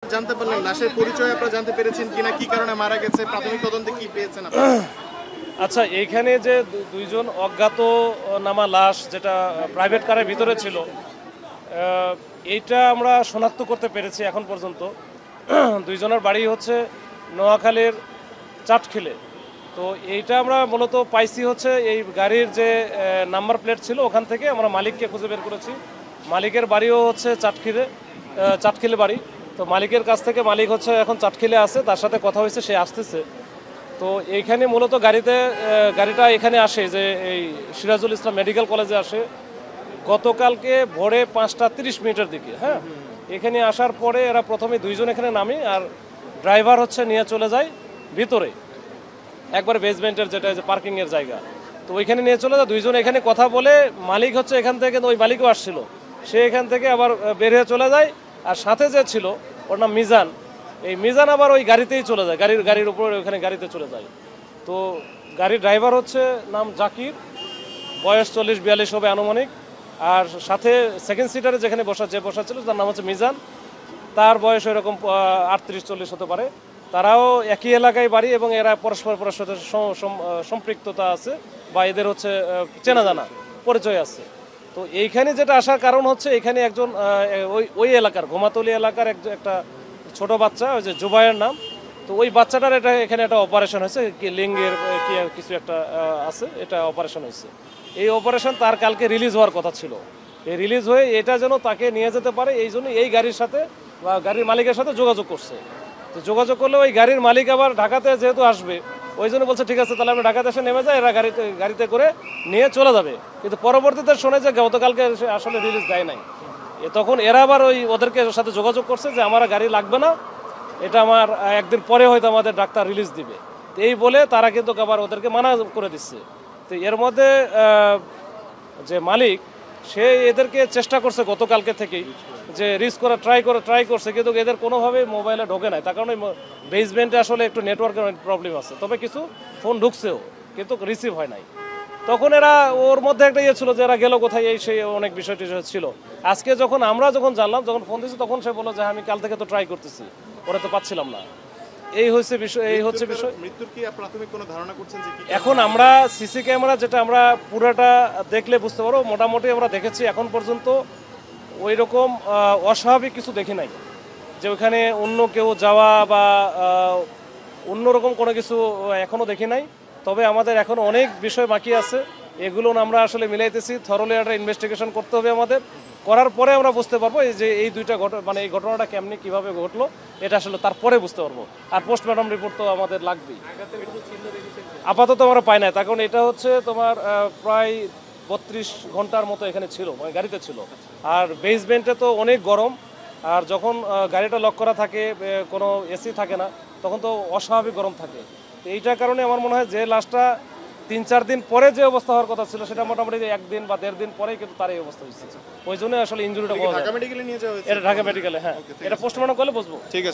জানতে পারলেন লাশের পরিচয় আপনারা জানতে পেরেছেন কিনা, কি কারণে মারা গেছে, প্রাথমিক তদন্তে কি পেয়েছেন আপনারা? আচ্ছা, এইখানে যে দুইজন অজ্ঞাতনামা লাশ যেটা প্রাইভেট কারের ভিতরে ছিল, এইটা আমরা শনাক্ত করতে পেরেছি এখন পর্যন্ত। দুইজনের বাড়ি হচ্ছে নোয়াখালীর চাটখিলে। তো এইটা আমরা মূলত পাইছি হচ্ছে এই গাড়ির যে নাম্বার প্লেট ছিল ওখান থেকে আমরা মালিককে খুঁজে বের করেছি। মালিকের বাড়িও হচ্ছে চাটখিলে বাড়ি। তো মালিকের কাছ থেকে মালিক হচ্ছে এখন চাটখিলে আছে, তার সাথে কথা হয়েছে, সে আসতেছে। তো এইখানে মূলত গাড়িটা এখানে আসে যে এই সিরাজুল ইসলাম মেডিকেল কলেজে আসে গতকালকে ভোরে 5টা 30 মিনিটের দিকে। হ্যাঁ, এখানে আসার পরে এরা প্রথমে দুইজন এখানে নামে, আর ড্রাইভার হচ্ছে নিয়ে চলে যায় ভিতরে একবারে বেসমেন্টের যেটা যে পার্কিংয়ের জায়গা। তো ওইখানে নিয়ে চলে যায়, দুইজন এখানে কথা বলে মালিক হচ্ছে এখান থেকে, ওই মালিকও আসছিল, সে এখান থেকে আবার বের হয়ে চলে যায়। আর সাথে যে ছিল ওর নাম মিজান, এই মিজান আবার ওই গাড়িতেই চলে যায়, গাড়ির উপরে ওখানে গাড়িতে চলে যায়। তো গাড়ির ড্রাইভার হচ্ছে নাম জাকির, বয়স 40-42 হবে আনুমানিক। আর সাথে সেকেন্ড সিটারে যেখানে বসা ছিল তার নাম হচ্ছে মিজান, তার বয়স এরকম 38-40 হতে পারে। তারাও একই এলাকায় বাড়ি এবং এরা পরস্পরের সাথে সম্পৃক্ততা আছে বা এদের হচ্ছে চেনা জানা পরিচয় আছে। তো এইখানে যেটা আসার কারণ হচ্ছে এখানে একজন ওই এলাকার ঘুমাতলি এলাকার একটা ছোট বাচ্চা, ওই যে জুবাইয়ের নাম, তো ওই বাচ্চাটার এখানে একটা অপারেশন হয়েছে, লিঙ্গের কি কিছু একটা আছে, এটা অপারেশন হয়েছে। এই অপারেশন তার কালকে রিলিজ হওয়ার কথা ছিল। এই রিলিজ হয়ে এটা যেন তাকে নিয়ে যেতে পারে এই জন্য এই গাড়ির সাথে বা গাড়ির মালিকের সাথে যোগাযোগ করছে। তো যোগাযোগ করলে ওই গাড়ির মালিক আবার ঢাকাতে যেহেতু আসবে, ওই জন্য বলছে ঠিক আছে তাহলে আমরা ঢাকাতে এসে নেমে যাই, এরা গাড়িতে করে নিয়ে চলে যাবে। কিন্তু পরবর্তীতে শোনে যে গতকালকে আসলে রিলিজ দেয় নাই। তখন এরা আবার ওদেরকে সাথে যোগাযোগ করছে যে আমার গাড়ি লাগবে না, এটা আমার একদিন পরে হয়তো আমাদের ডাক্তার রিলিজ দিবে। তো এই বলে তারা কিন্তু আবার ওদেরকে মানা করে দিচ্ছে। তো এর মধ্যে যে মালিক সে এদেরকে চেষ্টা করছে গতকালকে থেকেই যে রিস্ক করা ট্রাই করছে, কিন্তু এদের কোনোভাবেই মোবাইলে ঢোকে নাই। তার কারণে বেসমেন্টে আসলে একটু নেটওয়ার্কের প্রবলেম আছে, তবে কিছু ফোন ঢুকছেও কিন্তু রিসিভ হয় নাই। তখন এরা ওর মধ্যে একটা ছিল যে এরা গেল কোথায়, এই সেই অনেক বিষয়টি ছিল। আজকে আমরা যখন জানলাম, যখন ফোন দিয়েছি, তখন সে বললো যে আমি কাল থেকে তো ট্রাই করতেছি, ওরা তো পাচ্ছিলাম না। এই হচ্ছে বিষয়। মৃত্যুর কি প্রাথমিক কোনো ধারণা করছেন যে কি? এখন আমরা সিসি ক্যামেরা যেটা আমরা পুরোটা দেখলে বুঝতে পারবো, মোটামুটি আমরা দেখেছি এখন পর্যন্ত ওই রকম অস্বাভাবিক কিছু দেখি নাই যে ওখানে অন্য কেউ যাওয়া বা অন্যরকম কোনো কিছু এখনও দেখি নাই। তবে আমাদের এখন অনেক বিষয় বাকি আছে, এগুলো আমরা আসলে মিলাইতেছি। থরলি একটা ইনভেস্টিগেশন করতে হবে আমাদের, করার পরে আমরা বুঝতে পারবো যে এই দুইটা এই ঘটনাটা কেমনি কিভাবে ঘটলো, এটা আসলে তারপরে বুঝতে পারবো। আর পোস্টমর্টম রিপোর্ট তো আমাদের লাগবেই। আপাতত আমরা পাই না, তার কারণ এটা হচ্ছে তোমার প্রায় 32 ঘন্টার মতো এখানে ছিল, মানে গাড়িতে ছিল। আর বেসমেন্টে তো অনেক গরম, আর যখন গাড়িটা লক করা থাকে, কোনো এসি থাকে না, তখন তো অস্বাভাবিক গরম থাকে। তো এইটার কারণে আমার মনে হয় যে লাস্টটা 3-4 দিন পরে যে অবস্থা হওয়ার কথা ছিল, সেটা মোটামুটি 1 দিন বা 1.5 দিন পরেই কিন্তু তার এই অবস্থা হয়েছে। ওই জন্য আসলে ইঞ্জুরিটা ঢাকা মেডিকেলে নিয়ে যাওয়া হয়েছে? এটা ঢাকা মেডিকেলে, হ্যাঁ, এটা পোস্টমর্টম করলে বুঝবো। ঠিক আছে।